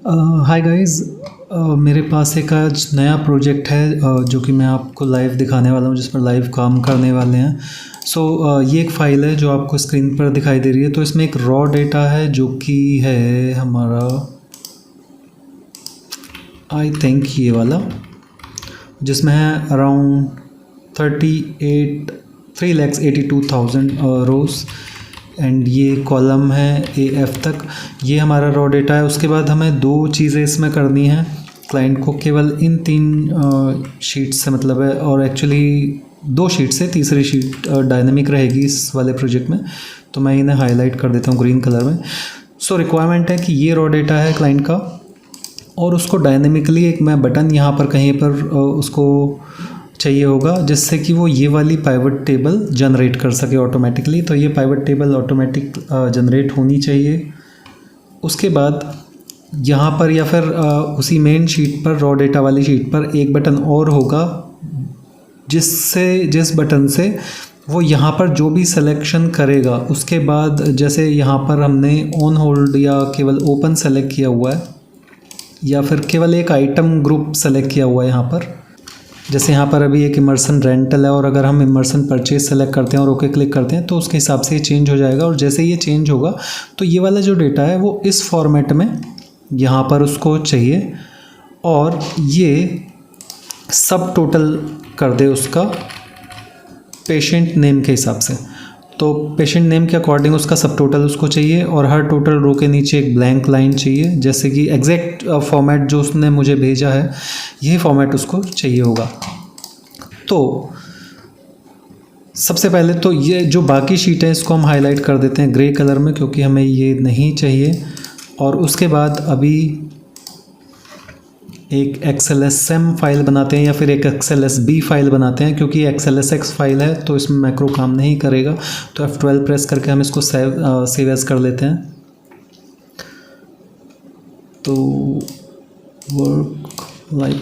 Hi guys. मेरे पास एक आज नया प्रोजेक्ट है जो कि मैं आपको लाइव दिखाने वाला हूँ, जिस पर लाइव काम करने वाले हैं। ये एक फ़ाइल है जो आपको स्क्रीन पर दिखाई दे रही है। तो इसमें एक रॉ डेटा है जो कि है हमारा, आई थिंक ये वाला, जिसमें है अराउंड 3,82,000 रोज़ एंड ये कॉलम है AF तक। ये हमारा रॉ डेटा है। उसके बाद हमें दो चीज़ें इसमें करनी है। क्लाइंट को केवल इन 3 शीट से मतलब है, और एक्चुअली 2 शीट से, तीसरी शीट डायनेमिक रहेगी इस वाले प्रोजेक्ट में। तो मैं इन्हें हाईलाइट कर देता हूँ ग्रीन कलर में। रिक्वायरमेंट है कि ये रॉ डेटा है क्लाइंट का, और उसको डायनेमिकली एक मैं बटन यहाँ पर कहीं पर उसको चाहिए होगा, जिससे कि वो ये वाली पाइवट टेबल जनरेट कर सके ऑटोमेटिकली। तो ये पाइवट टेबल ऑटोमेटिक जनरेट होनी चाहिए। उसके बाद यहाँ पर या फिर उसी मेन शीट पर, रॉ डेटा वाली शीट पर एक बटन और होगा, जिस बटन से वो यहाँ पर जो भी सिलेक्शन करेगा, उसके बाद जैसे यहाँ पर हमने ऑन होल्ड या केवल ओपन सेलेक्ट किया हुआ है, या फिर केवल एक आइटम ग्रुप सेलेक्ट किया हुआ है यहाँ पर। जैसे यहाँ पर अभी एक इमर्सन रेंटल है, और अगर हम इमर्सन परचेज सेलेक्ट करते हैं और ओके क्लिक करते हैं तो उसके हिसाब से ये चेंज हो जाएगा। और जैसे ये चेंज होगा तो ये वाला जो डेटा है वो इस फॉर्मेट में यहाँ पर उसको चाहिए, और ये सब टोटल कर दे उसका पेशेंट नेम के हिसाब से। तो पेशेंट नेम के अकॉर्डिंग उसका सब टोटल उसको चाहिए, और हर टोटल रो के नीचे एक ब्लैंक लाइन चाहिए, जैसे कि एग्जैक्ट फॉर्मेट जो उसने मुझे भेजा है यही फॉर्मेट उसको चाहिए होगा। तो सबसे पहले तो ये जो बाकी शीट है इसको हम हाईलाइट कर देते हैं ग्रे कलर में, क्योंकि हमें ये नहीं चाहिए। और उसके बाद अभी एक XLSM फाइल बनाते हैं या फिर एक XLSB फाइल बनाते हैं, क्योंकि XLSX फाइल है तो इसमें मैक्रो काम नहीं करेगा। तो F12 प्रेस करके हम इसको सेव एज कर लेते हैं। तो वर्क लाइक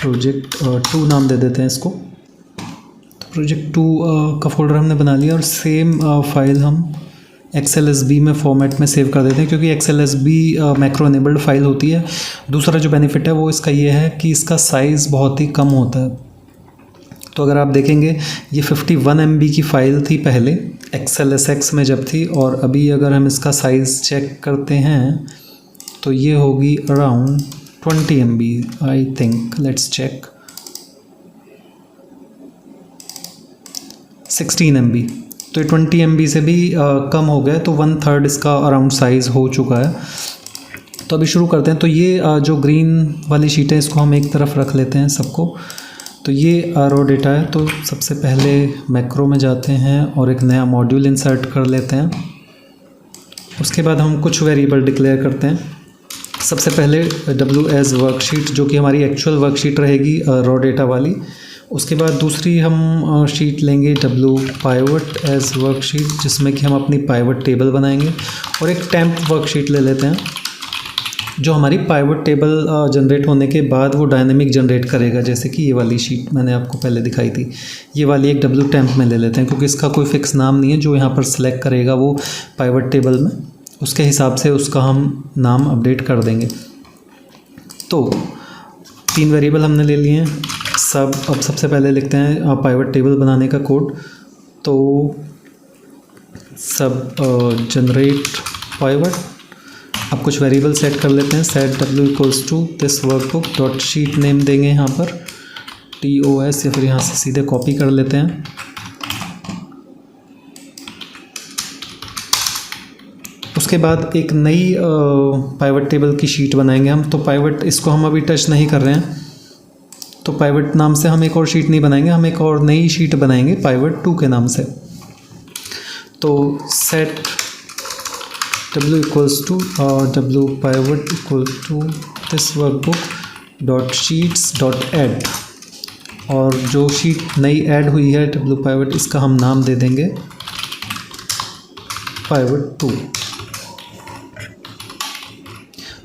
प्रोजेक्ट 2 नाम दे देते हैं इसको। तो प्रोजेक्ट 2 का फोल्डर हमने बना लिया, और सेम फाइल हम XLSB में फॉर्मेट में सेव कर देते हैं, क्योंकि XLSB मैक्रो एनेबल्ड फाइल होती है। दूसरा जो बेनिफिट है वो इसका ये है कि इसका साइज़ बहुत ही कम होता है। तो अगर आप देखेंगे ये 51 MB की फ़ाइल थी पहले XLSX में जब थी, और अभी अगर हम इसका साइज़ चेक करते हैं तो ये होगी around 20 MB I think. Let's check, 16 MB। तो ये 20 MB से भी कम हो गया, तो 1/3 इसका अराउंड साइज़ हो चुका है। तो अभी शुरू करते हैं। तो ये जो ग्रीन वाली शीट है इसको हम एक तरफ रख लेते हैं सबको। तो ये रॉ डेटा है। तो सबसे पहले मैक्रो में जाते हैं और एक नया मॉड्यूल इंसर्ट कर लेते हैं। उसके बाद हम कुछ वेरिएबल डिक्लेयर करते हैं। सबसे पहले W एज वर्कशीट, जो कि हमारी एक्चुअल वर्कशीट रहेगी रॉ डेटा वाली। उसके बाद दूसरी हम शीट लेंगे W पाइवट एज वर्कशीट, जिसमें कि हम अपनी पाइवट टेबल बनाएंगे। और एक टेम्प वर्कशीट ले लेते हैं जो हमारी पाइवट टेबल जनरेट होने के बाद वो डायनेमिक जनरेट करेगा, जैसे कि ये वाली शीट मैंने आपको पहले दिखाई थी। ये वाली एक W टेम्प में ले लेते हैं, क्योंकि इसका कोई फिक्स नाम नहीं है। जो यहाँ पर सिलेक्ट करेगा वो पाइवट टेबल में, उसके हिसाब से उसका हम नाम अपडेट कर देंगे। तो 3 वेरिएबल हमने ले लिए हैं सब। अब सबसे पहले लिखते हैं पाइवट टेबल बनाने का कोड। तो सब जनरेट पाइवट। अब कुछ वेरिएबल सेट कर लेते हैं। Set W equals to this workbook dot sheet name देंगे यहाँ पर TOS, या फिर यहाँ से सीधे कॉपी कर लेते हैं। उसके बाद एक नई पाइवट टेबल की शीट बनाएंगे हम। तो पाइवट, इसको हम अभी टच नहीं कर रहे हैं, तो पाइवट नाम से हम एक और शीट नहीं बनाएंगे, हम एक और नई शीट बनाएंगे पाइवट 2 के नाम से। तो set W equals to W pivot equal to this workbook dot sheets dot add, और जो शीट नई ऐड हुई है W पाइवट, इसका हम नाम दे देंगे पाइवट 2।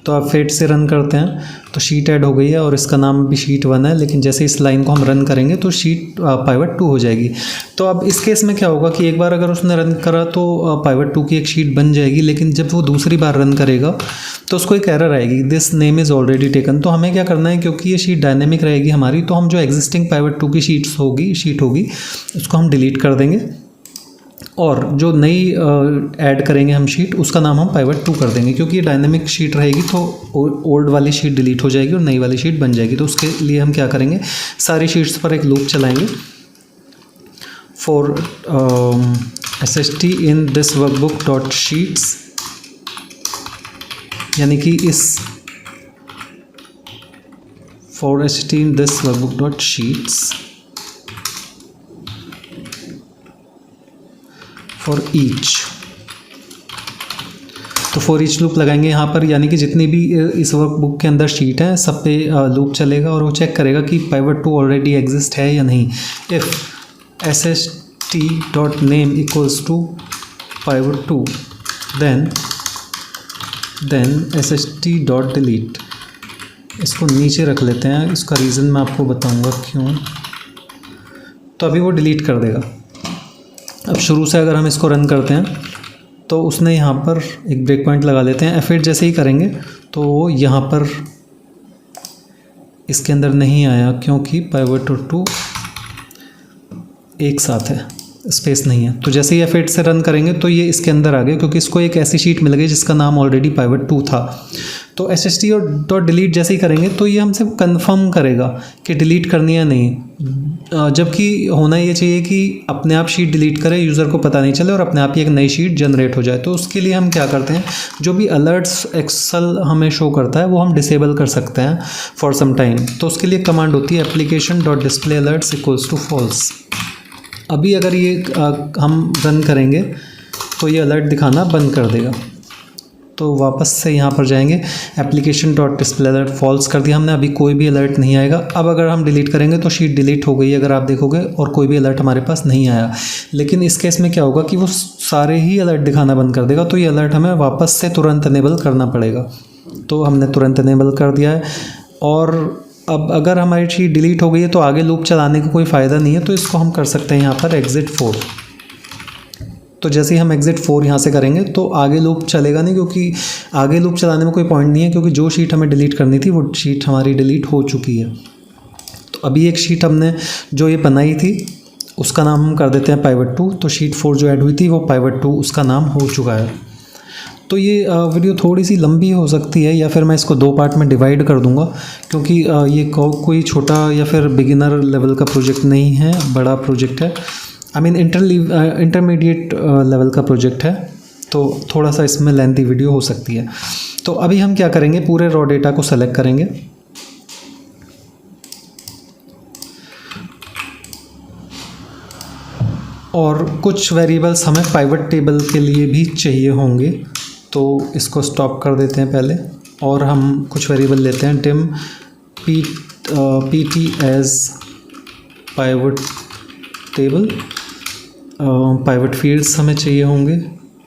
तो आप फेट से रन करते हैं तो शीट ऐड हो गई है और इसका नाम भी शीट 1 है, लेकिन जैसे इस लाइन को हम रन करेंगे तो शीट पाइवट 2 हो जाएगी। तो अब इस केस में क्या होगा कि एक बार अगर उसने रन करा तो पाइवट 2 की एक शीट बन जाएगी, लेकिन जब वो दूसरी बार रन करेगा तो उसको एक एरर आएगी, this name is already taken. तो हमें क्या करना है, क्योंकि ये शीट डायनेमिक रहेगी हमारी, तो हम जो एग्जिस्टिंग पाइवट 2 की शीट होगी उसको हम डिलीट कर देंगे और जो नई ऐड करेंगे हम शीट उसका नाम हम पाइवट 2 कर देंगे, क्योंकि ये डायनेमिक शीट रहेगी तो ओल्ड वाली शीट डिलीट हो जाएगी और नई वाली शीट बन जाएगी। तो उसके लिए हम क्या करेंगे, सारी शीट्स पर एक लूप चलाएंगे। For SHT in this workbook dot sheets, यानी कि इस for SHT in this workbook dot sheets for each, तो फॉर ईच लूप लगाएंगे यहाँ पर, यानी कि जितनी भी इस वर्कबुक के अंदर शीट है सब पे लूप चलेगा और वो चेक करेगा कि पाइवट 2 ऑलरेडी एग्जिस्ट है या नहीं। If SHT dot name equals to pivot 2 then SHT dot delete. इसको नीचे रख लेते हैं, इसका रीज़न मैं आपको बताऊंगा क्यों। तो अभी वो डिलीट कर देगा। अब शुरू से अगर हम इसको रन करते हैं तो उसने यहाँ पर एक ब्रेक पॉइंट लगा लेते हैं। F8 जैसे ही करेंगे तो वो यहाँ पर इसके अंदर नहीं आया, क्योंकि पाइवट 2 एक साथ है, स्पेस नहीं है। तो जैसे ही F8 से रन करेंगे तो ये इसके अंदर आ गया, क्योंकि इसको एक ऐसी शीट मिल गई जिसका नाम ऑलरेडी पाइवट 2 था। तो SHT और डॉट डिलीट जैसे ही करेंगे तो ये हमसे कंफर्म करेगा कि डिलीट करनी है नहीं, जबकि होना ये चाहिए कि अपने आप शीट डिलीट करे, यूज़र को पता नहीं चले और अपने आप ही एक नई शीट जनरेट हो जाए। तो उसके लिए हम क्या करते हैं, जो भी अलर्ट्स एक्सेल हमें शो करता है वो हम डिसेबल कर सकते हैं फॉर सम टाइम। तो उसके लिए कमांड होती है application dot display alerts equals to false. अभी अगर ये हम रन करेंगे तो ये अलर्ट दिखाना बंद कर देगा। तो वापस से यहाँ पर जाएंगे, application dot display alert false कर दिया हमने, अभी कोई भी अलर्ट नहीं आएगा। अब अगर हम डिलीट करेंगे तो शीट डिलीट हो गई अगर आप देखोगे, और कोई भी अलर्ट हमारे पास नहीं आया। लेकिन इस केस में क्या होगा कि वो सारे ही अलर्ट दिखाना बंद कर देगा, तो ये अलर्ट हमें वापस से तुरंत इनेबल करना पड़ेगा। तो हमने तुरंत इनेबल कर दिया है। और अब अगर हमारी शीट डिलीट हो गई है तो आगे लूप चलाने का कोई फ़ायदा नहीं है, तो इसको हम कर सकते हैं यहाँ पर एग्ज़िट 4। तो जैसे ही हम एग्ज़िट 4 यहाँ से करेंगे तो आगे लूप चलेगा नहीं, क्योंकि आगे लूप चलाने में कोई पॉइंट नहीं है, क्योंकि जो शीट हमें डिलीट करनी थी वो शीट हमारी डिलीट हो चुकी है। तो अभी एक शीट हमने जो ये बनाई थी उसका नाम हम कर देते हैं पाइवट 2। तो शीट 4 जो ऐड हुई थी वो पाइवट 2 उसका नाम हो चुका है। तो ये वीडियो थोड़ी सी लंबी हो सकती है, या फिर मैं इसको 2 पार्ट में डिवाइड कर दूंगा, क्योंकि ये कोई छोटा या फिर बिगिनर लेवल का प्रोजेक्ट नहीं है, बड़ा प्रोजेक्ट है। आई मीन इंटरमीडिएट लेवल का प्रोजेक्ट है, तो थोड़ा सा इसमें लेंथी वीडियो हो सकती है। तो अभी हम क्या करेंगे, पूरे रॉ डेटा को सेलेक्ट करेंगे और कुछ वेरिएबल्स हमें पाइवट टेबल के लिए भी चाहिए होंगे, तो इसको स्टॉप कर देते हैं पहले। और हम कुछ वेरिएबल लेते हैं, dim pt as pivot table, pivot fields हमें चाहिए होंगे,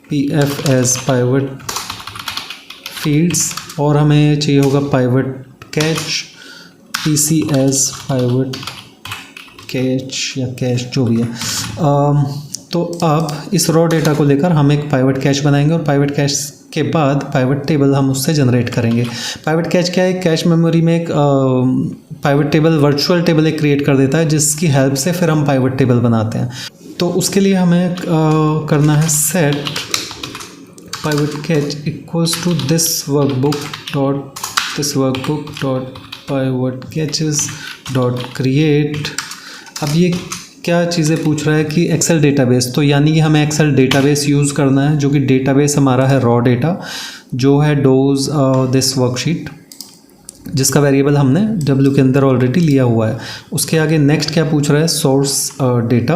pf एज पाइवट फील्ड्स, और हमें चाहिए होगा pivot cache, pc as pivot cache या कैश जो भी है। तो अब इस रॉ डेटा को लेकर हम एक पाइवट कैश बनाएंगे और पाइवट कैश के बाद पाइवट टेबल हम उससे जनरेट करेंगे। पाइवट कैश क्या है, कैश मेमोरी में एक पाइवट टेबल, वर्चुअल टेबल एक क्रिएट कर देता है, जिसकी हेल्प से फिर हम पाइवट टेबल बनाते हैं। तो उसके लिए हमें करना है set pivot cache equals to this workbook dot pivot caches dot create. अब ये क्या चीज़ें पूछ रहा है कि एक्सेल डेटाबेस, तो यानी कि हमें एक्सेल डेटाबेस यूज़ करना है, जो कि डेटाबेस हमारा है रॉ डेटा, जो है डोज दिस वर्कशीट, जिसका वेरिएबल हमने डब्ल्यू के अंदर ऑलरेडी लिया हुआ है। उसके आगे नेक्स्ट क्या पूछ रहा है, सोर्स डेटा।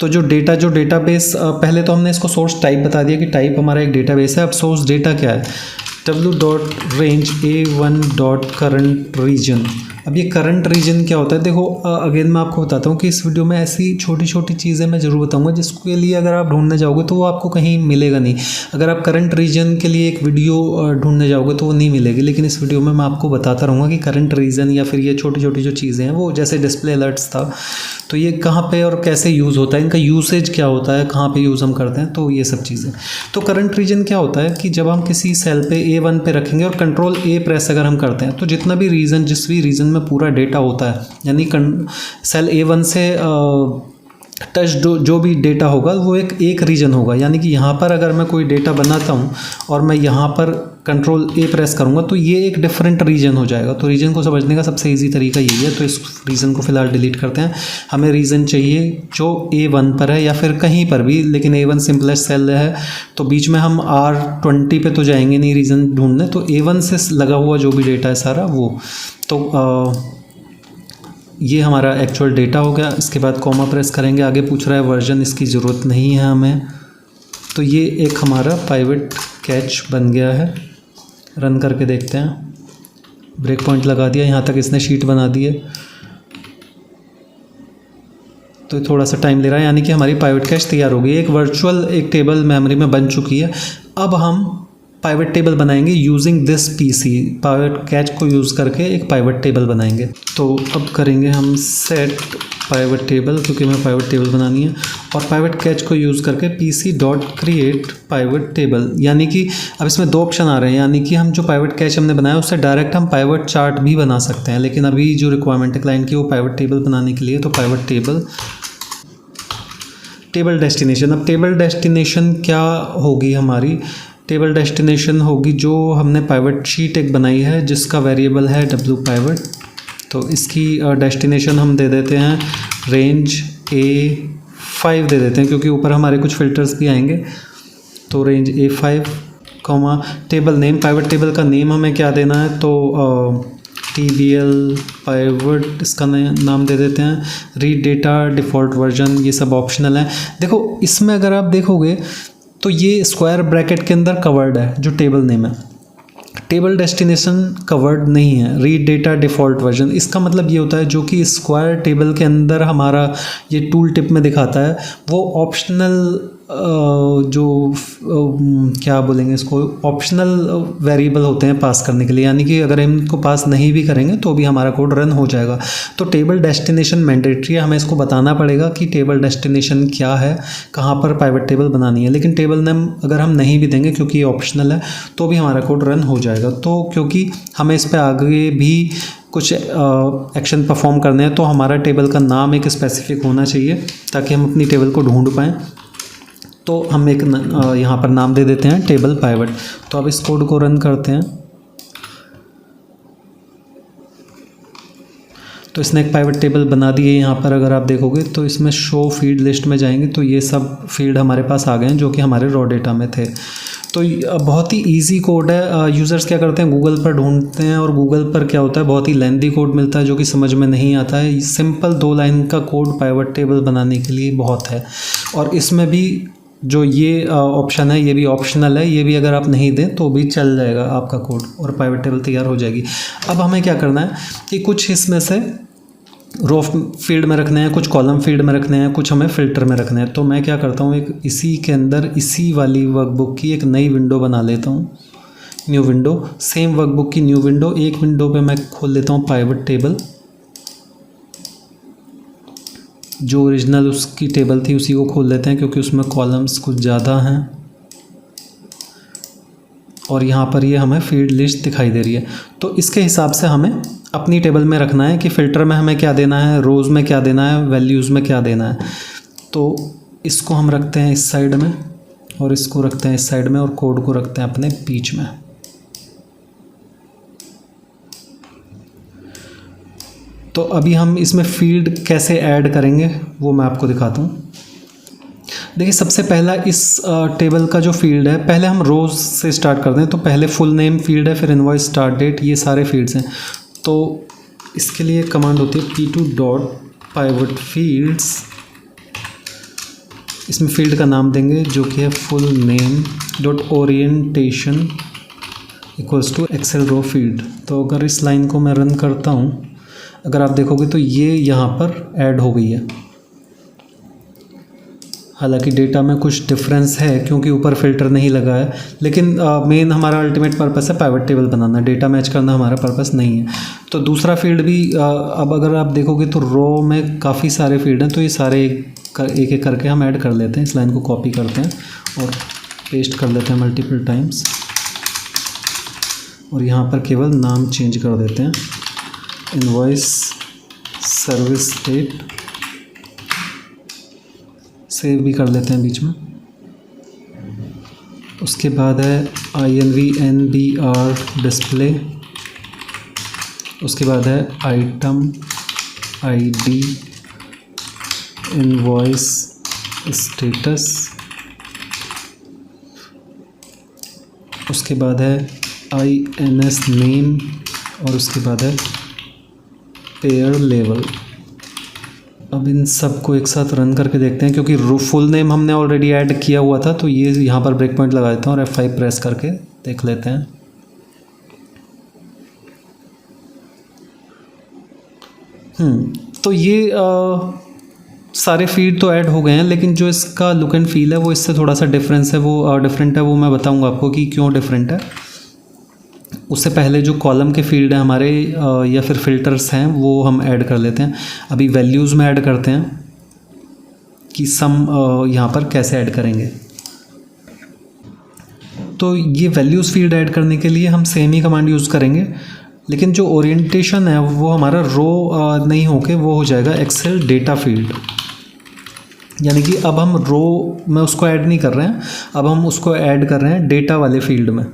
तो जो डेटाबेस, पहले तो हमने इसको सोर्स टाइप बता दिया कि टाइप हमारा एक डेटाबेस है। अब सोर्स डेटा क्या है, w.range a1.current region, अब ये करंट रीजन क्या होता है, देखो अगेन मैं आपको बताता हूँ कि इस वीडियो में ऐसी छोटी छोटी चीज़ें मैं ज़रूर बताऊँगा जिसके लिए अगर आप ढूंढने जाओगे तो वो आपको कहीं मिलेगा नहीं। अगर आप करंट रीजन के लिए एक वीडियो ढूंढने जाओगे तो वो नहीं मिलेगी, लेकिन इस वीडियो में मैं आपको बताता रहूँगा कि करंट रीजन या फिर ये छोटी छोटी जो चीज़ें हैं वो, जैसे डिस्प्ले अलर्ट्स था, तो ये कहाँ पे और कैसे यूज़ होता है, इनका यूसेज क्या होता है, कहाँ पे यूज़ हम करते हैं, तो ये सब चीज़ें। तो करंट रीजन क्या होता है कि जब हम किसी सेल पे A1 पे रखेंगे और कंट्रोल A प्रेस अगर हम करते हैं तो जितना भी रीजन, जिस भी रीजन में पूरा डेटा होता है, यानी सेल A1 से टच जो भी डेटा होगा वो एक रीजन होगा। यानी कि यहाँ पर अगर मैं कोई डेटा बनाता हूँ और मैं यहाँ पर कंट्रोल A प्रेस करूँगा तो ये एक डिफरेंट रीजन हो जाएगा। तो रीजन को समझने का सबसे इजी तरीका यही है। तो इस रीजन को फ़िलहाल डिलीट करते हैं। हमें रीजन चाहिए जो A1 पर है या फिर कहीं पर भी, लेकिन A1 सिंपलेस्ट सेल है तो बीच में हम R20 पे तो जाएंगे नहीं रीजन ढूंढने, तो A1 से लगा हुआ जो भी डेटा है सारा वो। तो ये हमारा एक्चुअल डेटा हो गया। इसके बाद कॉमा प्रेस करेंगे, आगे पूछ रहा है वर्जन, इसकी ज़रूरत नहीं है हमें। तो ये एक हमारा पाइवट कैच बन गया है। रन करके देखते हैं। ब्रेक पॉइंट लगा दिया, यहाँ तक इसने शीट बना दी है, तो थोड़ा सा टाइम ले रहा है, यानी कि हमारी पाइवट कैच तैयार हो गई। एक वर्चुअल एक टेबल मेमोरी में बन चुकी है। अब हम पाइवट टेबल बनाएंगे using this PC. Pivot catch को यूज़ करके एक पाइवट टेबल बनाएंगे। तो अब करेंगे हम सेट पाइवट टेबल, क्योंकि हमें पाइवट टेबल बनानी है, और पाइवट कैच को यूज़ करके pc.create पाइवट टेबल। यानी कि अब इसमें दो ऑप्शन आ रहे हैं, यानी कि हम जो पाइवट कैच हमने बनाया उससे डायरेक्ट हम पाइवट चार्ट भी बना सकते हैं, लेकिन अभी जो रिक्वायरमेंट है क्लाइंट की वो पाइवट टेबल बनाने के लिए। तो पाइवट टेबल डेस्टिनेशन। अब टेबल डेस्टिनेशन क्या होगी हमारी? टेबल डेस्टिनेशन होगी जो हमने पाइवट शीट एक बनाई है जिसका वेरिएबल है w_pivot। तो इसकी डेस्टिनेशन हम दे देते हैं रेंज A5 दे देते हैं, क्योंकि ऊपर हमारे कुछ फिल्टर्स भी आएंगे। तो range A5 comma table name, pivot table का नेम हमें क्या देना है, तो TBL पाइवट इसका नाम दे देते हैं। रीड डेटा, डिफ़ॉल्ट वर्जन, ये सब ऑप्शनल है। देखो इसमें अगर आप देखोगे तो ये स्क्वायर ब्रैकेट के अंदर कवर्ड है जो टेबल नेम है, टेबल डेस्टिनेशन कवर्ड नहीं है। रीड डेटा डिफ़ॉल्ट वर्जन, इसका मतलब ये होता है जो कि स्क्वायर टेबल के अंदर हमारा ये टूल टिप में दिखाता है वो ऑप्शनल जो क्या बोलेंगे इसको, ऑप्शनल वेरिएबल होते हैं पास करने के लिए। यानी कि अगर हम इनको पास नहीं भी करेंगे तो भी हमारा कोड रन हो जाएगा। तो टेबल डेस्टिनेशन मैंडेटरी है, हमें इसको बताना पड़ेगा कि टेबल डेस्टिनेशन क्या है, कहाँ पर पाइवट टेबल बनानी है। लेकिन टेबल नेम अगर हम नहीं भी देंगे क्योंकि ये ऑप्शनल है तो भी हमारा कोड रन हो जाएगा। तो क्योंकि हमें इस पर आगे भी कुछ एक्शन परफॉर्म करने हैं तो हमारा टेबल का नाम एक स्पेसिफिक होना चाहिए ताकि हम अपनी टेबल को ढूंढ पाएँ। तो हम एक यहाँ पर नाम दे देते हैं टेबल पाइवट। तो अब इस कोड को रन करते हैं। तो इसने एक पाइवट टेबल बना दी है। यहाँ पर अगर आप देखोगे तो इसमें शो फील्ड लिस्ट में जाएंगे तो ये सब फील्ड हमारे पास आ गए हैं जो कि हमारे रॉ डेटा में थे। तो बहुत ही इजी कोड है। यूज़र्स क्या करते हैं, गूगल पर ढूंढते हैं और गूगल पर क्या होता है बहुत ही लेंथी कोड मिलता है जो कि समझ में नहीं आता है। सिंपल 2 लाइन का कोड पाइवट टेबल बनाने के लिए बहुत है। और इसमें भी जो ये ऑप्शन है ये भी ऑप्शनल है, ये भी अगर आप नहीं दें तो भी चल जाएगा आपका कोड और पाइवट टेबल तैयार हो जाएगी। अब हमें क्या करना है कि कुछ इसमें से रो फील्ड में रखने हैं, कुछ कॉलम फील्ड में रखने हैं, कुछ हमें फ़िल्टर में रखने हैं। तो मैं क्या करता हूँ, एक इसी के अंदर इसी वाली वर्कबुक की एक नई विंडो बना लेता हूँ, न्यू विंडो। सेम वर्कबुक की न्यू विंडो, एक विंडो पे मैं खोल लेता हूँ पाइवट टेबल। जो ओरिजिनल उसकी टेबल थी उसी को खोल लेते हैं क्योंकि उसमें कॉलम्स कुछ ज़्यादा हैं और यहाँ पर ये हमें फील्ड लिस्ट दिखाई दे रही है। तो इसके हिसाब से हमें अपनी टेबल में रखना है कि फ़िल्टर में हमें क्या देना है, रोज़ में क्या देना है, वैल्यूज़ में क्या देना है। तो इसको हम रखते हैं इस साइड में और इसको रखते हैं इस साइड में और कोड को रखते हैं अपने बीच में। तो अभी हम इसमें फील्ड कैसे ऐड करेंगे वो मैं आपको दिखाता हूँ। देखिए सबसे पहला इस टेबल का जो फील्ड है, पहले हम रोज़ से स्टार्ट करते हैं। तो पहले फुल नेम फील्ड है, फिर इनवॉइस स्टार्ट डेट, ये सारे फील्ड्स हैं। तो इसके लिए कमांड होती है p2.pivot fields। इसमें फील्ड का नाम देंगे जो कि है full name dot orientation equals to Excel row field. तो अगर इस लाइन को मैं रन करता हूँ अगर आप देखोगे तो ये यहाँ पर ऐड हो गई है। हालांकि डेटा में कुछ डिफरेंस है क्योंकि ऊपर फिल्टर नहीं लगा है, लेकिन मेन हमारा अल्टीमेट पर्पस है पाइवट टेबल बनाना, डेटा मैच करना हमारा पर्पस नहीं है। तो दूसरा फील्ड भी अब अगर आप देखोगे तो रो में काफ़ी सारे फील्ड हैं, तो ये सारे एक एक करके हम ऐड कर लेते हैं। इस लाइन को कॉपी करते हैं और पेस्ट कर लेते हैं मल्टीपल टाइम्स, और यहाँ पर केवल नाम चेंज कर देते हैं, इनवॉइस सर्विस डेट, सेव भी कर लेते हैं बीच में। उसके बाद है INVNBR डिस्प्ले, उसके बाद है आइटम ID, इनवॉइस स्टेटस, उसके बाद है INS नेम, और उसके बाद है पेयर लेवल। अब इन सब को एक साथ रन करके देखते हैं, क्योंकि फुल नेम हमने ऑलरेडी ऐड किया हुआ था, तो ये यहाँ पर ब्रेक पॉइंट लगा देता हूँ और F5 प्रेस करके देख लेते हैं। तो ये सारे फीड तो ऐड हो गए हैं, लेकिन जो इसका लुक एंड फील है वो इससे थोड़ा सा डिफरेंस है, वो डिफरेंट है। वो मैं बताऊँगा आपको कि क्यों डिफरेंट है। उससे पहले जो कॉलम के फील्ड हैं हमारे या फिर फिल्टर्स हैं, वो हम ऐड कर लेते हैं। अभी वैल्यूज़ में ऐड करते हैं कि सम यहाँ पर कैसे ऐड करेंगे। तो ये वैल्यूज़ फील्ड ऐड करने के लिए हम सेम ही कमांड यूज़ करेंगे, लेकिन जो ओरिएंटेशन है वो हमारा रो नहीं होके वो हो जाएगा एक्सेल डेटा फील्ड। यानी कि अब हम रो में उसको ऐड नहीं कर रहे हैं, अब हम उसको ऐड कर रहे हैं डेटा वाले फील्ड में।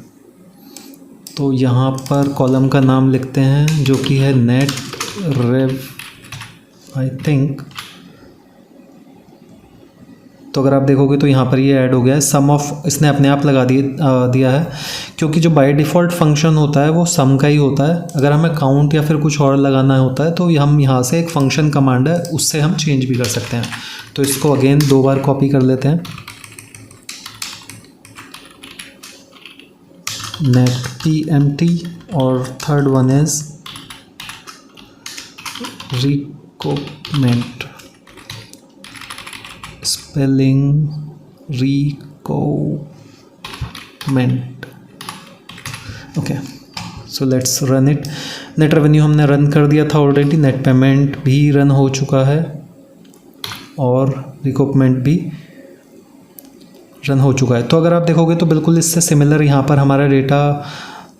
तो यहाँ पर कॉलम का नाम लिखते हैं जो कि है नेट रेव आई थिंक। तो अगर आप देखोगे तो यहाँ पर ये ऐड हो गया है। सम ऑफ इसने अपने आप लगा दिया है, क्योंकि जो बाय डिफ़ॉल्ट फंक्शन होता है वो सम का ही होता है। अगर हमें काउंट या फिर कुछ और लगाना होता है तो हम यहाँ से एक फंक्शन कमांड है उससे हम चेंज भी कर सकते हैं। तो इसको अगेन 2 बार कॉपी कर लेते हैं, नेट PMT, और third one is recommend, spelling recommend. Okay, so let's run it. Net revenue हमने रन कर दिया था ऑलरेडी, नेट पेमेंट भी रन हो चुका है और रिकोमेंट भी रन हो चुका है। तो अगर आप देखोगे तो बिल्कुल इससे सिमिलर यहाँ पर हमारा डेटा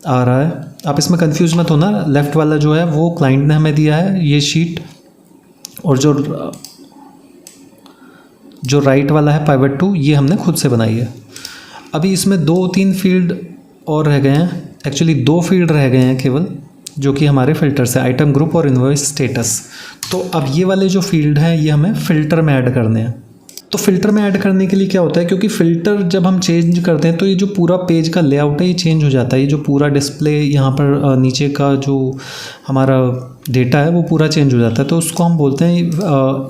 आ रहा है। आप इसमें कंफ्यूज मत होना, लेफ़्ट वाला जो है वो क्लाइंट ने हमें दिया है ये शीट, और जो राइट वाला है पाइवट 2 ये हमने खुद से बनाई है। अभी इसमें 2-3 फील्ड और रह गए हैं, एक्चुअली 2 फील्ड रह गए हैं केवल, जो कि हमारे फ़िल्टर्स हैं, आइटम ग्रुप और इनवॉइस स्टेटस। तो अब ये वाले जो फील्ड हैं ये हमें फ़िल्टर में ऐड करने हैं। तो फ़िल्टर में ऐड करने के लिए क्या होता है, क्योंकि फ़िल्टर जब हम चेंज करते हैं तो ये जो पूरा पेज का लेआउट है ये चेंज हो जाता है। ये जो पूरा डिस्प्ले यहाँ पर नीचे का जो हमारा डेटा है वो पूरा चेंज हो जाता है। तो उसको हम बोलते हैं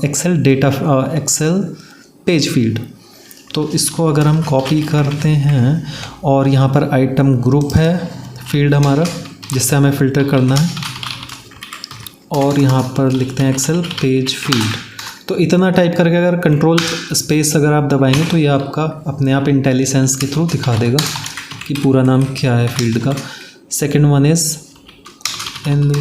एक्सेल पेज फील्ड। तो इसको अगर हम कॉपी करते हैं और यहाँ पर आइटम ग्रुप है फील्ड हमारा जिससे हमें फ़िल्टर करना है, और यहाँ पर लिखते हैं एक्सेल पेज फील्ड। तो इतना टाइप करके अगर कंट्रोल स्पेस अगर आप दबाएंगे तो ये आपका अपने आप इंटेलिजेंस के थ्रू दिखा देगा कि पूरा नाम क्या है फील्ड का। Second one is in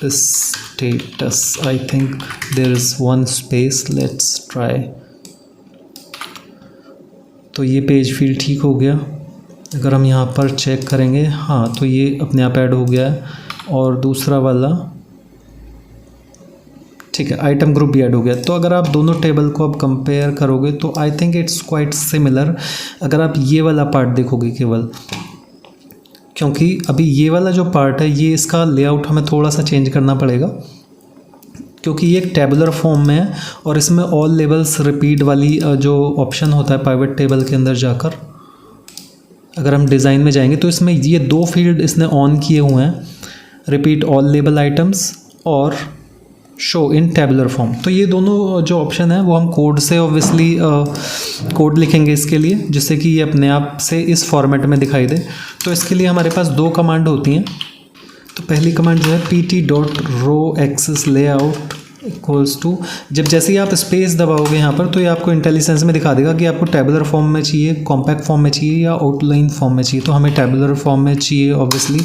status, I think there is 1 space, let's try. तो ये पेज फील्ड ठीक हो गया। अगर हम यहाँ पर चेक करेंगे, हाँ तो ये अपने आप ऐड हो गया है, और दूसरा वाला ठीक है, आइटम ग्रुप भी ऐड हो गया। तो अगर आप दोनों टेबल को अब कंपेयर करोगे तो I think it's quite similar. अगर आप ये वाला पार्ट देखोगे केवल, क्योंकि अभी ये वाला जो पार्ट है ये इसका लेआउट हमें थोड़ा सा चेंज करना पड़ेगा, क्योंकि ये एक टेबुलर फॉर्म में है और इसमें ऑल लेवल्स रिपीट वाली जो ऑप्शन होता है पाइवट टेबल के अंदर जाकर, अगर हम डिज़ाइन में जाएंगे तो इसमें ये 2 फील्ड इसने ऑन किए हुए हैं, रिपीट ऑल लेबल आइटम्स और शो इन टेबुलर फॉर्म। तो ये दोनों जो ऑप्शन है वो हम कोड से ऑब्वियसली कोड लिखेंगे इसके लिए, जिससे कि ये अपने आप से इस फॉर्मेट में दिखाई दे। तो इसके लिए हमारे पास 2 कमांड होती हैं। तो पहली कमांड जो है pt.row_access_layout इक्वल्स टू, जब जैसे ही आप स्पेस दबाओगे यहाँ पर तो ये आपको इंटेलिसेंस में दिखा देगा कि आपको टेबुलर फॉर्म में चाहिए, कॉम्पैक्ट फॉर्म में चाहिए या आउटलाइन फॉर्म में चाहिए। तो हमें टेबुलर फॉर्म में चाहिए obviously.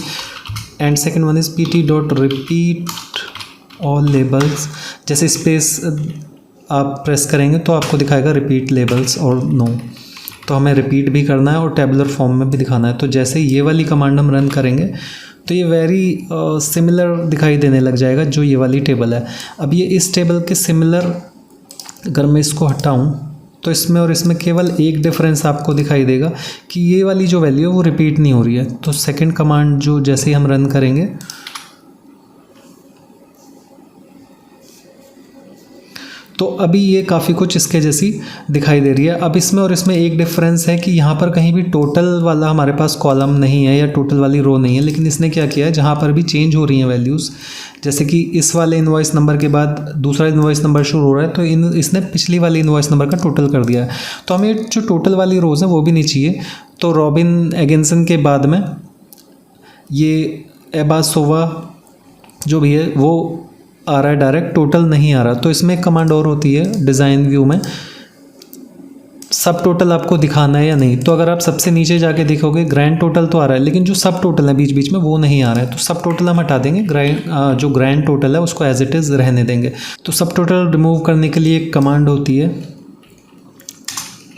And second one is pt.repeat all labels. जैसे स्पेस आप प्रेस करेंगे तो आपको दिखाएगा रिपीट लेबल्स और नो, तो हमें रिपीट भी करना है और टेबुलर फॉर्म में भी दिखाना है। तो जैसे ये वाली कमांड हम रन करेंगे तो ये वेरी सिमिलर दिखाई देने लग जाएगा जो ये वाली टेबल है। अब ये इस टेबल के सिमिलर, अगर मैं इसको हटाऊं तो इसमें और इसमें केवल एक डिफरेंस आपको दिखाई देगा कि ये वाली जो वैल्यू है वो रिपीट नहीं हो रही है। तो सेकंड कमांड जो जैसे ही हम रन करेंगे तो अभी ये काफ़ी कुछ इसके जैसी दिखाई दे रही है। अब इसमें और इसमें एक डिफरेंस है कि यहाँ पर कहीं भी टोटल वाला हमारे पास कॉलम नहीं है या टोटल वाली रो नहीं है, लेकिन इसने क्या किया है, जहाँ पर भी चेंज हो रही हैं वैल्यूज़, जैसे कि इस वाले इनवॉइस नंबर के बाद दूसरा इनवॉइस नंबर शुरू हो रहा है तो इसने पिछली वाली इनवॉइस नंबर का टोटल कर दिया है। तो हमें जो टोटल वाली रोज़ हैं वो भी नहीं चाहिए। तो रॉबिन एगेंसन के बाद में ये एबासोवा जो भी है वो आ रहा है डायरेक्ट, टोटल नहीं आ रहा। तो इसमें एक कमांड और होती है डिज़ाइन व्यू में, सब टोटल आपको दिखाना है या नहीं। तो अगर आप सबसे नीचे जाके देखोगे ग्रैंड टोटल तो आ रहा है, लेकिन जो सब टोटल है बीच बीच में वो नहीं आ रहा है। तो सब टोटल हम हटा देंगे, जो ग्रैंड टोटल है उसको एज इट इज़ रहने देंगे। तो सब टोटल रिमूव करने के लिए एक कमांड होती है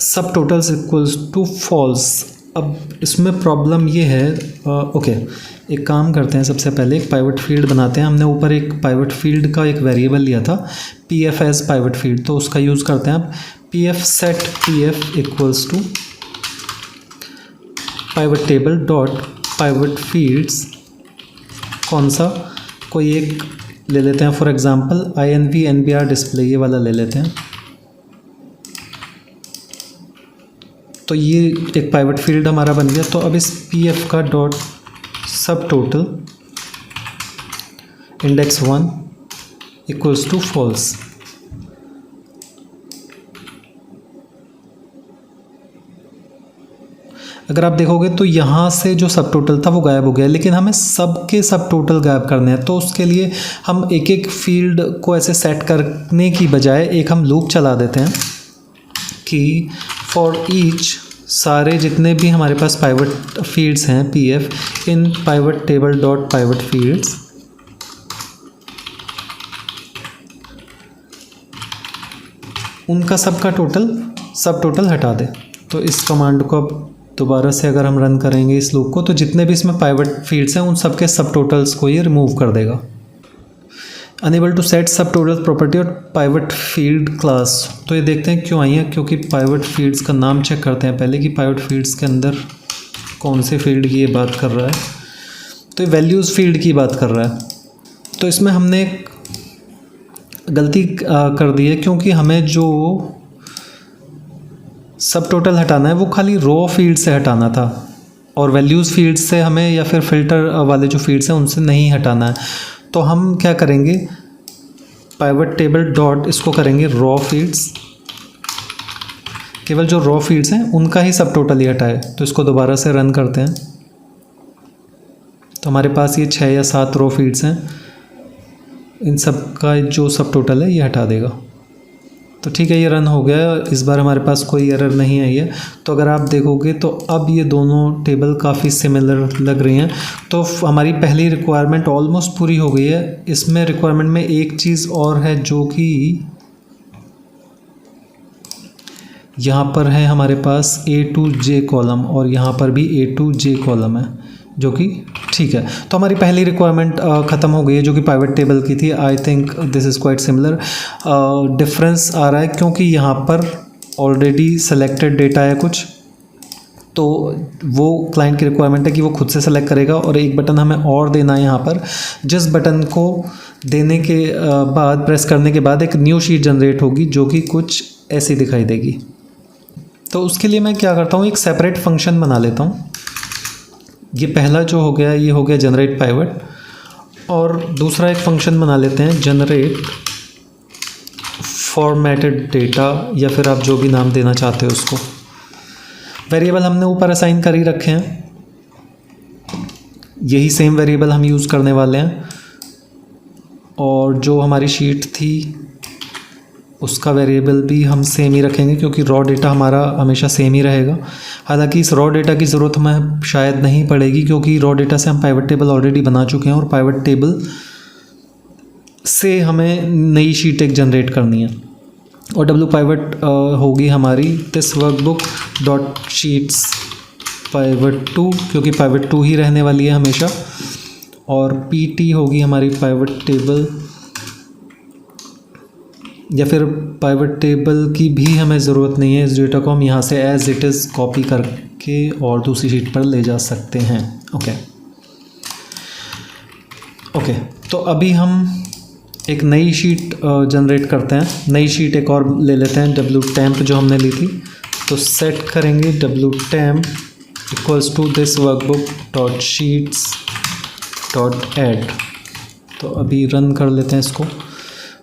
सब टोटल्स इक्वल्स टू फॉल्स। अब इसमें प्रॉब्लम ये है, ओके एक काम करते हैं, सबसे पहले एक पाइवट फील्ड बनाते हैं। हमने ऊपर एक पाइवट फील्ड का एक वेरिएबल लिया था pf एज पाइवट फील्ड, तो उसका यूज़ करते हैं। अब pf set pf equals to pivot table dot pivot fields, कौन सा कोई एक ले लेते हैं, for example inv nbr display, ये वाला ले लेते हैं। तो ये एक पाइवट फील्ड हमारा बन गया। तो अब इस pf का dot subtotal index 1 equals to false. अगर आप देखोगे तो यहाँ से जो सब टोटल था वो गायब हो गया, लेकिन हमें सबके सब टोटल गायब करने हैं। तो उसके लिए हम एक एक फील्ड को ऐसे सेट करने की बजाय एक हम लूप चला देते हैं कि फॉर ईच सारे जितने भी हमारे पास पाइवट फील्ड्स हैं pf in pivot table dot pivot fields, उनका सबका टोटल सब टोटल हटा दे। तो इस कमांड को अब दोबारा से अगर हम रन करेंगे इस लूप को, तो जितने भी इसमें पाइवट फील्ड्स हैं उन सबके सब टोटल्स को ये रिमूव कर देगा। अनेबल टू सेट सब टोटल प्रॉपर्टी और पाइवट फील्ड क्लास, तो ये देखते हैं क्यों आई है, क्योंकि पाइवट फील्ड्स का नाम चेक करते हैं पहले कि पाइवट फील्ड्स के अंदर कौन से फील्ड की ये बात कर रहा है। तो ये वैल्यूज़ फील्ड की बात कर रहा है। तो इसमें हमने एक गलती कर दी है, क्योंकि हमें जो सब टोटल हटाना है वो खाली रो फील्ड से हटाना था और वैल्यूज़ फील्ड से हमें या फिर फिल्टर वाले जो फील्ड्स हैं उनसे नहीं हटाना है। तो हम क्या करेंगे, पाइवट टेबल डॉट इसको करेंगे रॉ फील्ड्स, केवल जो रॉ फील्ड्स हैं उनका ही सब टोटल ही हटाए। तो इसको दोबारा से रन करते हैं तो हमारे पास ये 6 या 7 रॉ फील्ड्स हैं, इन सब का जो सब टोटल है ये हटा देगा। तो ठीक है, ये रन हो गया। इस बार हमारे पास कोई एरर नहीं आई है। तो अगर आप देखोगे तो अब ये दोनों टेबल काफ़ी सिमिलर लग रही हैं। तो हमारी पहली रिक्वायरमेंट ऑलमोस्ट पूरी हो गई है। इसमें रिक्वायरमेंट में एक चीज़ और है जो कि यहाँ पर है हमारे पास A to J कॉलम और यहाँ पर भी A to J कॉलम है, जो कि ठीक है। तो हमारी पहली रिक्वायरमेंट ख़त्म हो गई है जो कि पाइवट टेबल की थी। I think this is quite similar. Difference आ रहा है क्योंकि यहाँ पर ऑलरेडी सेलेक्टेड डेटा है कुछ, तो वो क्लाइंट की रिक्वायरमेंट है कि वो खुद से सेलेक्ट करेगा। और एक बटन हमें और देना है यहाँ पर, जिस बटन को देने के बाद प्रेस करने के बाद एक न्यू शीट जनरेट होगी जो कि कुछ ऐसी दिखाई देगी। तो उसके लिए मैं क्या करता हूँ, एक सेपरेट फंक्शन बना लेता हूँ। ये पहला जो हो गया ये हो गया जनरेट पाइवट, और दूसरा एक फंक्शन बना लेते हैं जनरेट फॉर्मेटेड डेटा, या फिर आप जो भी नाम देना चाहते हो उसको। वेरिएबल हमने ऊपर असाइन कर ही रखे हैं। यही सेम वेरिएबल हम यूज़ करने वाले हैं, और जो हमारी शीट थी उसका वेरिएबल भी हम सेम ही रखेंगे क्योंकि रॉ डेटा हमारा हमेशा सेम ही रहेगा। हालांकि इस रॉ डेटा की ज़रूरत हमें शायद नहीं पड़ेगी क्योंकि रॉ डेटा से हम पाइवट टेबल ऑलरेडी बना चुके हैं और पाइवट टेबल से हमें नई शीट एक जनरेट करनी है। और डब्ल्यू पाइवट होगी हमारी this workbook dot sheets pivot 2, क्योंकि पाइवट 2 ही रहने वाली है हमेशा। और पीटी होगी हमारी पाइवट टेबल, या फिर पाइवट टेबल की भी हमें ज़रूरत नहीं है। इस डेटा को हम यहाँ से एज इट इज़ कॉपी करके और दूसरी शीट पर ले जा सकते हैं। ओके, तो अभी हम एक नई शीट जनरेट करते हैं। नई शीट एक और ले लेते हैं, डब्ल्यू टेम्प जो हमने ली थी। तो सेट करेंगे W temp equals to this workbook dot sheets dot add. तो अभी रन कर लेते हैं इसको।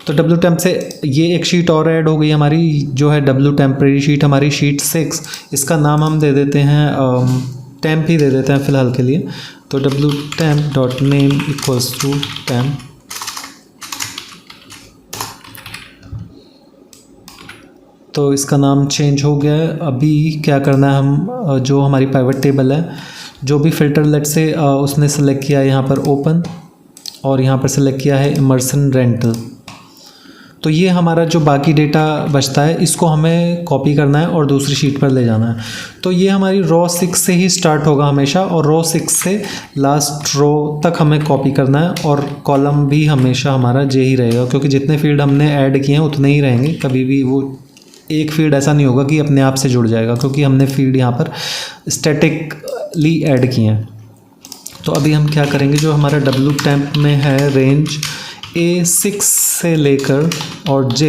तो डब्ल्यू टेम्प से ये एक शीट और ऐड हो गई हमारी, जो है डब्ल्यू टेम्परेरी शीट, हमारी शीट 6। इसका नाम हम दे देते हैं टेम्प ही दे देते हैं फ़िलहाल के लिए। तो W temp dot name equals to temp. तो इसका नाम चेंज हो गया है। अभी क्या करना है, हम जो हमारी पाइवट टेबल है, जो भी फ़िल्टर लेट से उसने सेलेक्ट किया है यहाँ पर ओपन, और यहाँ पर सेलेक्ट किया है इमर्सन रेंटल। तो ये हमारा जो बाकी डेटा बचता है इसको हमें कॉपी करना है और दूसरी शीट पर ले जाना है। तो ये हमारी रो 6 से ही स्टार्ट होगा हमेशा, और रो 6 से लास्ट रो तक हमें कॉपी करना है, और कॉलम भी हमेशा हमारा जे ही रहेगा क्योंकि जितने फील्ड हमने ऐड किए हैं उतने ही रहेंगे। कभी भी वो एक फील्ड ऐसा नहीं होगा कि अपने आप से जुड़ जाएगा, क्योंकि हमने फील्ड यहाँ पर स्टैटिकली ऐड किए हैं। तो अभी हम क्या करेंगे, जो हमारा डब्ल्यू टेम्प में है रेंज A6 से लेकर और J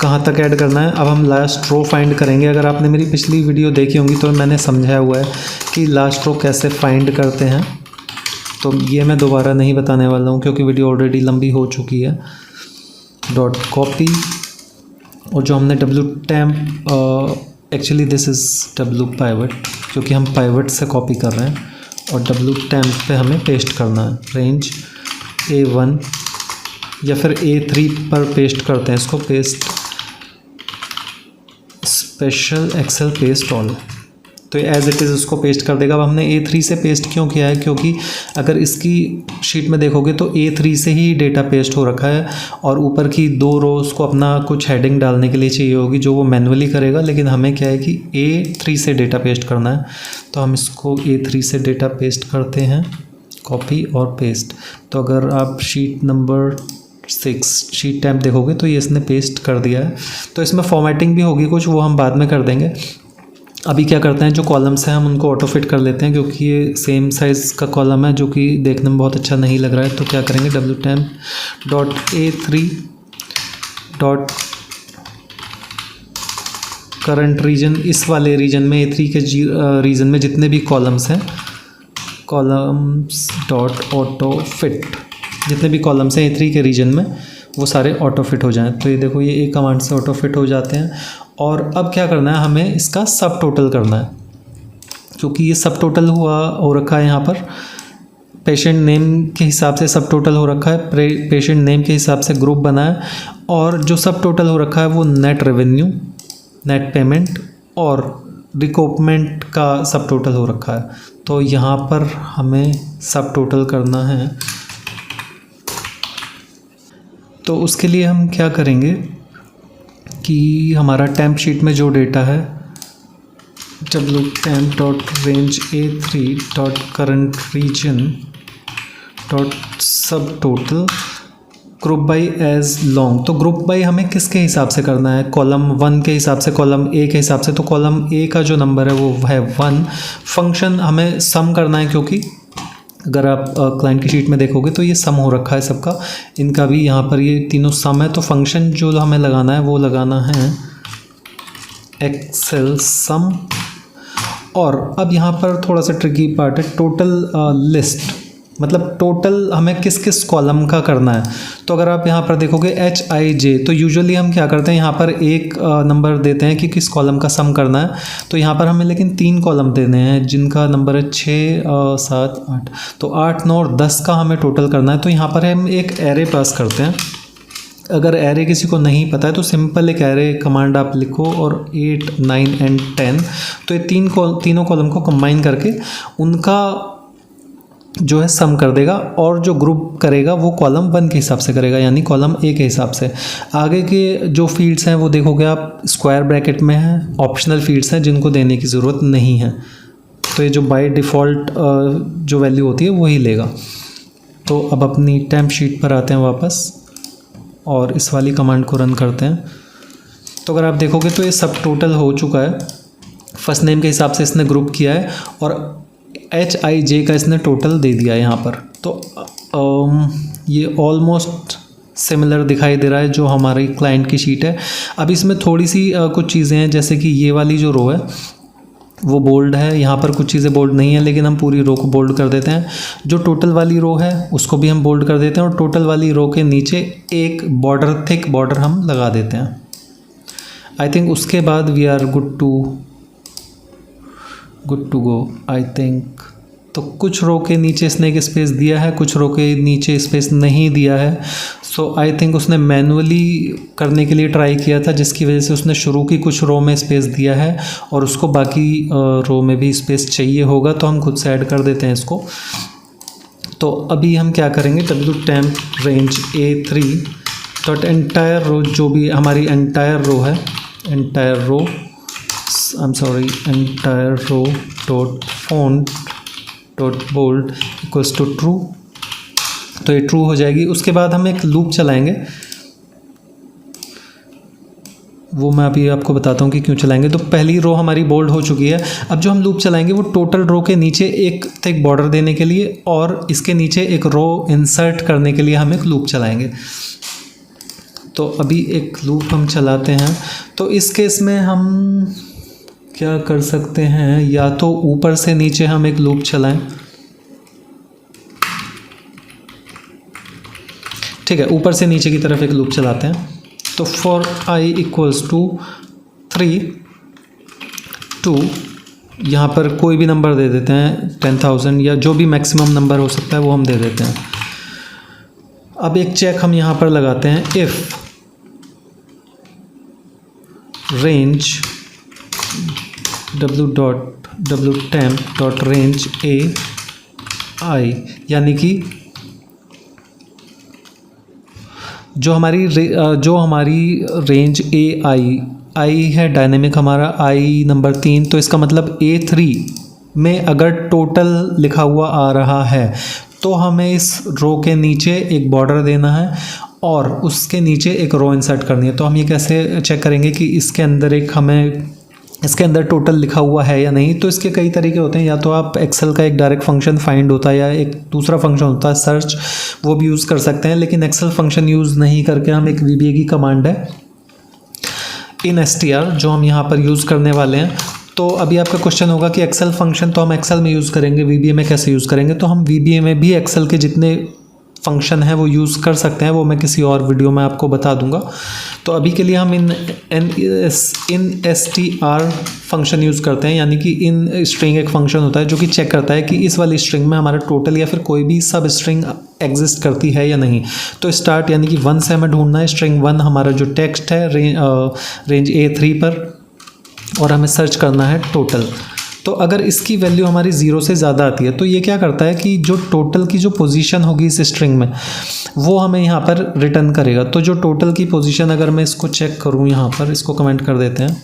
कहाँ तक ऐड करना है। अब हम लास्ट रो फाइंड करेंगे। अगर आपने मेरी पिछली वीडियो देखी होंगी तो मैंने समझाया हुआ है कि लास्ट रो कैसे फाइंड करते हैं, तो ये मैं दोबारा नहीं बताने वाला हूँ क्योंकि वीडियो ऑलरेडी लंबी हो चुकी है। डॉट कॉपी, और जो हमने W temp actually this is W pivot क्योंकि हम पाइवट से कॉपी कर रहे हैं, और डब्ल्यू टेम्प पे हमें पेस्ट करना है रेंज A1 या फिर A3 पर पेस्ट करते हैं इसको। Paste special Excel paste all, तो एज इट इज़ उसको पेस्ट कर देगा। अब हमने A3 से पेस्ट क्यों किया है, क्योंकि अगर इसकी शीट में देखोगे तो A3 से ही डेटा पेस्ट हो रखा है, और ऊपर की 2 रोज़ को अपना कुछ हेडिंग डालने के लिए चाहिए होगी जो वो मैन्युअली करेगा, लेकिन हमें क्या है कि A3 से डेटा पेस्ट करना है। तो हम इसको A3 से डेटा पेस्ट करते हैं, कॉपी और पेस्ट। तो अगर आप शीट नंबर 6 शीट टेम्प देखोगे तो ये इसने पेस्ट कर दिया है। तो इसमें फॉर्मेटिंग भी होगी कुछ, वो हम बाद में कर देंगे। अभी क्या करते हैं, जो कॉलम्स हैं हम उनको ऑटो फिट कर लेते हैं क्योंकि ये सेम साइज़ का कॉलम है जो कि देखने में बहुत अच्छा नहीं लग रहा है। तो क्या करेंगे, W temp dot A3 dot current region, इस वाले रीजन में A3 के रीजन में जितने भी कॉलम्स हैं, कॉलम्स डॉट ऑटो फिट, जितने भी कॉलम्स हैं A3 के रीजन में वो सारे ऑटो फिट हो जाएं। तो ये देखो, ये एक कमांड से ऑटो फिट हो जाते हैं। और अब क्या करना है, हमें इसका सब टोटल करना है क्योंकि ये सब टोटल हो रखा है यहाँ पर। पेशेंट नेम के हिसाब से सब टोटल हो रखा है, पेशेंट नेम के हिसाब से ग्रुप बना है, और जो सब टोटल हो रखा है वो नेट रेवेन्यू, नेट पेमेंट और रिकॉपमेंट का सब टोटल हो रखा है। तो यहाँ पर हमें सब टोटल करना है। तो उसके लिए हम क्या करेंगे कि हमारा टेम्प शीट में जो डेटा है, W temp dot range A3 dot current region dot subtotal group by as long. तो ग्रुप बाई हमें किसके हिसाब से करना है, कॉलम 1 के हिसाब से, कॉलम A के हिसाब से। तो कॉलम A का जो नंबर है वो है 1। फंक्शन हमें सम करना है क्योंकि अगर आप क्लाइंट की शीट में देखोगे तो ये सम हो रखा है सबका, इनका भी यहाँ पर ये तीनों सम है। तो फंक्शन जो हमें लगाना है वो लगाना है एक्सेल सम। और अब यहाँ पर थोड़ा सा ट्रिकी पार्ट है, टोटल लिस्ट मतलब टोटल हमें किस किस कॉलम का करना है। तो अगर आप यहाँ पर देखोगे HIJ, तो यूजुअली हम क्या करते हैं, यहाँ पर एक नंबर देते हैं कि किस कॉलम का सम करना है। तो यहाँ पर हमें लेकिन 3 कॉलम देने हैं जिनका नंबर है 6, 7, 8। तो 8, 9 और 10 का हमें टोटल करना है। तो यहाँ पर हम एक एरे पास करते हैं। अगर एरे किसी को नहीं पता है तो सिंपल एक एरे कमांड आप लिखो और 8, 9 एंड 10, तो ये तीनों कॉलम को कंबाइन करके उनका जो है सम कर देगा, और जो ग्रुप करेगा वो कॉलम 1 के हिसाब से करेगा, यानी कॉलम A के हिसाब से। आगे के जो फील्ड्स हैं वो देखोगे आप स्क्वायर ब्रैकेट में हैं, ऑप्शनल फील्ड्स हैं जिनको देने की ज़रूरत नहीं है। तो ये जो बाय डिफ़ॉल्ट जो वैल्यू होती है वही लेगा। तो अब अपनी टेम्प शीट पर आते हैं वापस और इस वाली कमांड को रन करते हैं। तो अगर आप देखोगे तो ये सब टोटल हो चुका है। फर्स्ट नेम के हिसाब से इसने ग्रुप किया है और HIJ का इसने टोटल दे दिया है यहाँ पर। तो ये ऑलमोस्ट सिमिलर दिखाई दे रहा है जो हमारी क्लाइंट की शीट है। अब इसमें थोड़ी सी कुछ चीज़ें हैं, जैसे कि ये वाली जो रो है वो बोल्ड है, यहाँ पर कुछ चीज़ें बोल्ड नहीं है, लेकिन हम पूरी रो को बोल्ड कर देते हैं। जो टोटल वाली रो है उसको भी हम बोल्ड कर देते हैं, और टोटल वाली रो के नीचे एक बॉर्डर, थिक बॉर्डर हम लगा देते हैं। आई थिंक उसके बाद we are good to go I think. तो कुछ रो के नीचे इसने एक स्पेस दिया है, कुछ रो के नीचे स्पेस नहीं दिया है। सो आई थिंक उसने मैनुअली करने के लिए ट्राई किया था, जिसकी वजह से उसने शुरू की कुछ रो में स्पेस दिया है और उसको बाकी रो में भी स्पेस चाहिए होगा। तो हम खुद से ऐड कर देते हैं इसको। तो अभी हम क्या करेंगे, wtemp range A3 dot entire row, जो भी हमारी एंटायर रो है, entire row dot font dot bold equals to true. तो ये ट्रू हो जाएगी। उसके बाद हम एक लूप चलाएंगे, वो मैं अभी आपको बताता हूँ कि क्यों चलाएंगे। तो पहली रो हमारी बोल्ड हो चुकी है। अब जो हम लूप चलाएंगे वो टोटल रो के नीचे एक थिक बॉर्डर देने के लिए और इसके नीचे एक रो इंसर्ट करने के लिए हम एक लूप चलाएंगे। तो अभी एक लूप हम चलाते हैं। तो इस केस में हम क्या कर सकते हैं, या तो ऊपर से नीचे हम एक लूप चलाएं, ठीक है, ऊपर से नीचे की तरफ एक लूप चलाते हैं। तो फॉर I इक्वल्स टू 3, 2, यहाँ पर कोई भी नंबर दे देते हैं, 10,000 या जो भी मैक्सिमम नंबर हो सकता है वो हम दे देते हैं। अब एक चेक हम यहाँ पर लगाते हैं, इफ़ रेंज wtemp.range AI, यानी कि जो हमारी रेंज आई है डायनेमिक हमारा I नंबर 3, तो इसका मतलब A3 में अगर टोटल लिखा हुआ आ रहा है तो हमें इस रो के नीचे एक बॉर्डर देना है और उसके नीचे एक रो इंसर्ट करनी है। तो हम ये कैसे चेक करेंगे कि इसके अंदर टोटल लिखा हुआ है या नहीं। तो इसके कई तरीके होते हैं, या तो आप एक्सेल का एक डायरेक्ट फंक्शन फाइंड होता है या एक दूसरा फंक्शन होता है सर्च, वो भी यूज़ कर सकते हैं। लेकिन एक्सेल फंक्शन यूज़ नहीं करके हम एक VBA की कमांड है instr जो हम यहाँ पर यूज़ करने वाले हैं। तो अभी आपका क्वेश्चन होगा कि एक्सेल फंक्शन तो हम एक्सेल में यूज़ करेंगे, VBA में कैसे यूज़ करेंगे। तो हम VBA में भी एक्सेल के जितने फंक्शन है वो यूज़ कर सकते हैं, वो मैं किसी और वीडियो में आपको बता दूंगा। तो अभी के लिए हम इन str फंक्शन यूज़ करते हैं, यानी कि इन स्ट्रिंग एक फंक्शन होता है जो कि चेक करता है कि इस वाली स्ट्रिंग में हमारा टोटल या फिर कोई भी सब स्ट्रिंग एग्जिस्ट करती है या नहीं। तो स्टार्ट यानी कि 1 से हमें ढूंढना है स्ट्रिंग 1, हमारा जो टेक्स्ट है रेंज A3 पर, और हमें सर्च करना है टोटल। तो अगर इसकी वैल्यू हमारी 0 से ज़्यादा आती है तो ये क्या करता है कि जो टोटल की जो पोजीशन होगी इस स्ट्रिंग में वो हमें यहाँ पर रिटर्न करेगा। तो जो टोटल की पोजीशन, अगर मैं इसको चेक करूँ, यहाँ पर इसको कमेंट कर देते हैं,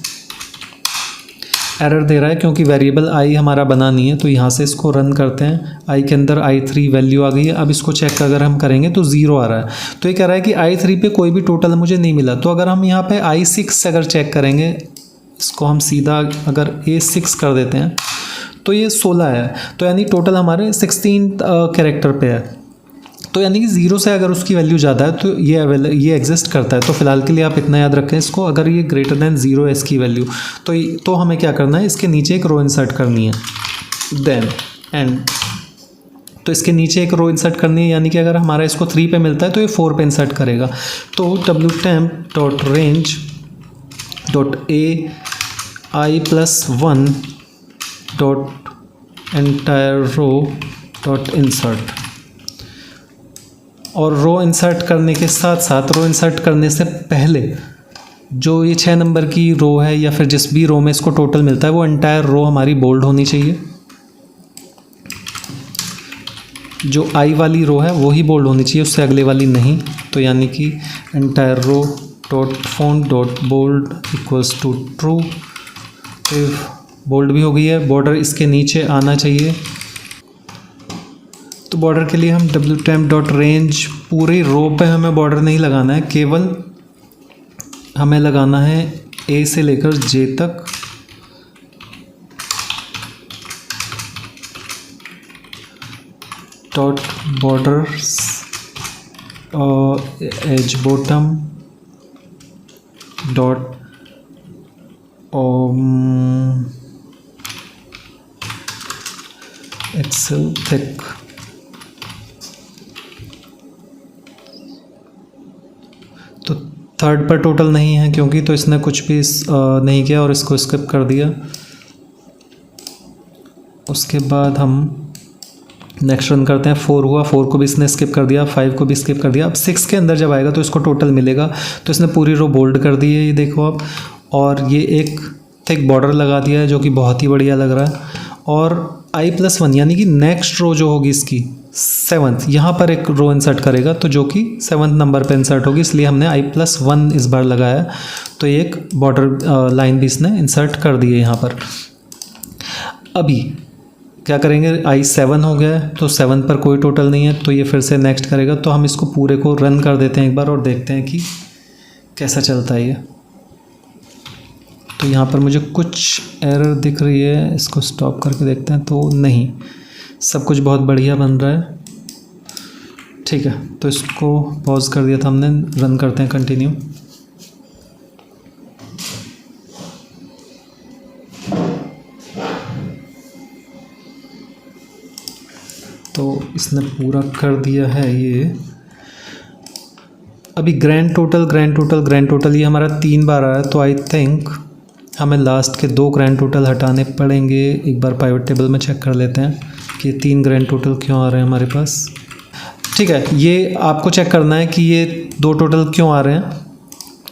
एरर दे रहा है क्योंकि वेरिएबल I हमारा बना नहीं है। तो यहाँ से इसको रन करते हैं, I के अंदर I3 वैल्यू आ गई है। अब इसको चेक अगर हम करेंगे तो 0 आ रहा है। तो ये कह रहा है कि I3 पे कोई भी टोटल मुझे नहीं मिला। तो अगर हम यहाँ पे I6 अगर चेक करेंगे, इसको हम सीधा अगर A6 कर देते हैं तो ये 16 है। तो यानी टोटल हमारे 16 कैरेक्टर पे है। तो यानी कि 0 से अगर उसकी वैल्यू ज़्यादा है तो ये एग्जिस्ट करता है। तो फिलहाल के लिए आप इतना याद रखें इसको, अगर ये ग्रेटर देन 0 है इसकी वैल्यू तो हमें क्या करना है, इसके नीचे एक रो इंसर्ट करनी है। देन एंड तो इसके नीचे एक रो इंसर्ट करनी है, यानी कि अगर हमारा इसको 3 पे मिलता है तो ये 4 पे इंसर्ट करेगा। तो wtemp.range.ai+1.entire row.insert, और रो इंसर्ट करने के साथ साथ रो इंसर्ट करने से पहले जो ये 6 नंबर की रो है या फिर जिस भी रो में इसको टोटल मिलता है वो एंटायर रो हमारी बोल्ड होनी चाहिए। जो आई वाली रो है वो ही बोल्ड होनी चाहिए, उससे अगले वाली नहीं। तो यानी कि entire row dot font dot bold equals to true. Bold भी हो गई है। बॉर्डर इसके नीचे आना चाहिए। तो बॉर्डर के लिए हम wtemp.range पूरी रो पे हमें बॉर्डर नहीं लगाना है, केवल हमें लगाना है A से लेकर J तक। Dot borders as bottom dot Excel thick. तो थर्ड पर टोटल नहीं है क्योंकि, तो इसने कुछ भी नहीं किया और इसको स्किप कर दिया। उसके बाद हम नेक्स्ट रन करते हैं। 4 हुआ, 4 को भी इसने स्किप कर दिया, 5 को भी स्किप कर दिया। अब 6 के अंदर जब आएगा तो इसको टोटल मिलेगा। तो इसने पूरी रो बोल्ड कर दी है, ये देखो आप। और ये एक थिक बॉर्डर लगा दिया है जो कि बहुत ही बढ़िया लग रहा है। और i+1 यानी कि नेक्स्ट रो जो होगी इसकी 7th, यहाँ पर एक रो इंसर्ट करेगा तो जो कि 7th नंबर पे इंसर्ट होगी, इसलिए हमने i+1 इस बार लगाया। तो एक बॉर्डर लाइन भी इसने इंसर्ट कर दी है यहाँ पर। अभी क्या करेंगे, i7 हो गया है तो 7 पर कोई टोटल नहीं है, तो ये फिर से नेक्स्ट करेगा। तो हम इसको पूरे को रन कर देते हैं एक बार और देखते हैं कि कैसा चलता है ये। तो यहाँ पर मुझे कुछ एरर दिख रही है, इसको स्टॉप करके देखते हैं। तो नहीं, सब कुछ बहुत बढ़िया बन रहा है। ठीक है, तो इसको पॉज कर दिया था हमने, रन करते हैं कंटिन्यू। तो इसने पूरा कर दिया है ये। अभी ग्रैंड टोटल ये हमारा 3 बार आ रहा है। तो आई थिंक हमें लास्ट के 2 ग्रैंड टोटल हटाने पड़ेंगे। एक बार पाइवट टेबल में चेक कर लेते हैं कि 3 ग्रैंड टोटल क्यों आ रहे हैं हमारे पास। ठीक है, ये आपको चेक करना है कि ये 2 टोटल क्यों आ रहे हैं।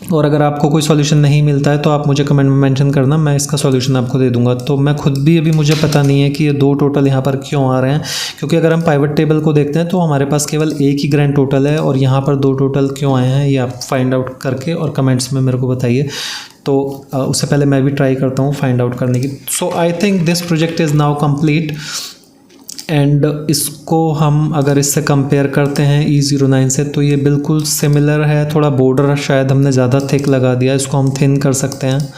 और अगर आपको कोई सॉल्यूशन नहीं मिलता है तो आप मुझे कमेंट में मेंशन करना, मैं इसका सॉल्यूशन आपको दे दूंगा। तो मैं खुद भी अभी मुझे पता नहीं है कि ये 2 टोटल यहाँ पर क्यों आ रहे हैं, क्योंकि अगर हम पाइवट टेबल को देखते हैं तो हमारे पास केवल एक ही ग्रैंड टोटल है, और यहाँ पर 2 टोटल क्यों आए हैं ये आप फाइंड आउट करके और कमेंट्स में मेरे को बताइए। तो उससे पहले मैं भी ट्राई करता हूँ फाइंड आउट करने की। So I think this project is now complete. And इसको हम अगर इससे कंपेयर करते हैं E09 से, तो ये बिल्कुल सिमिलर है। थोड़ा बॉर्डर शायद हमने ज़्यादा थिक लगा दिया, इसको हम थिन कर सकते हैं।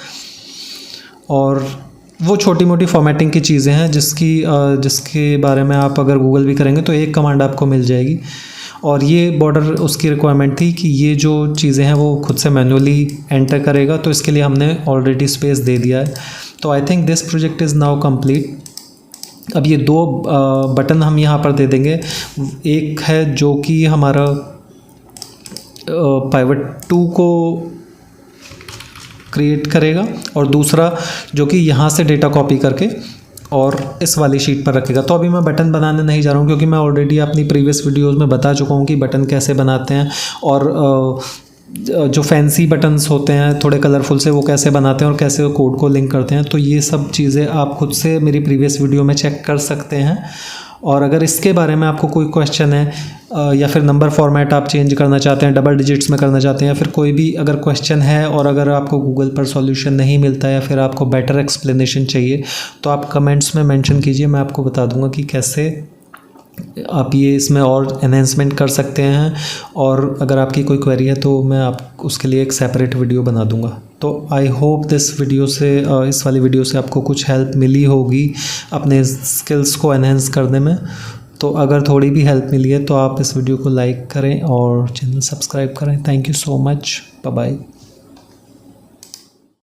और वो छोटी मोटी फॉर्मेटिंग की चीज़ें हैं जिसके बारे में आप अगर गूगल भी करेंगे तो एक कमांड आपको मिल जाएगी। और ये बॉर्डर उसकी रिक्वायरमेंट थी कि ये जो चीज़ें हैं वो खुद से मैनुअली एंटर करेगा, तो इसके लिए हमने ऑलरेडी स्पेस दे दिया है। तो आई think this project is now complete. अब ये 2 बटन हम यहाँ पर दे देंगे। एक है जो कि हमारा पाइवट 2 को क्रिएट करेगा, और दूसरा जो कि यहाँ से डेटा कॉपी करके और इस वाली शीट पर रखेगा। तो अभी मैं बटन बनाने नहीं जा रहा हूँ, क्योंकि मैं ऑलरेडी अपनी प्रीवियस वीडियोस में बता चुका हूँ कि बटन कैसे बनाते हैं, और जो फैंसी बटन्स होते हैं थोड़े कलरफुल से, वो कैसे बनाते हैं और कैसे वो कोड को लिंक करते हैं। तो ये सब चीज़ें आप खुद से मेरी प्रीवियस वीडियो में चेक कर सकते हैं। और अगर इसके बारे में आपको कोई क्वेश्चन है, या फिर नंबर फॉर्मेट आप चेंज करना चाहते हैं, डबल डिजिट्स में करना चाहते हैं, या फिर कोई भी अगर क्वेश्चन है, और अगर आपको गूगल पर सॉल्यूशन नहीं मिलता है या फिर आपको बेटर एक्सप्लेनेशन चाहिए, तो आप कमेंट्स में मेंशन कीजिए, मैं आपको बता दूंगा कि कैसे आप ये इसमें और एनहेंसमेंट कर सकते हैं। और अगर आपकी कोई क्वेरी है तो मैं आप उसके लिए एक सेपरेट वीडियो बना दूंगा। तो आई होप दिस वीडियो से, इस वाली वीडियो से आपको कुछ हेल्प मिली होगी अपने स्किल्स को एनहेंस करने में। तो अगर थोड़ी भी हेल्प मिली है तो आप इस वीडियो को लाइक करें और चैनल सब्सक्राइब करें। Thank you so much, bye bye.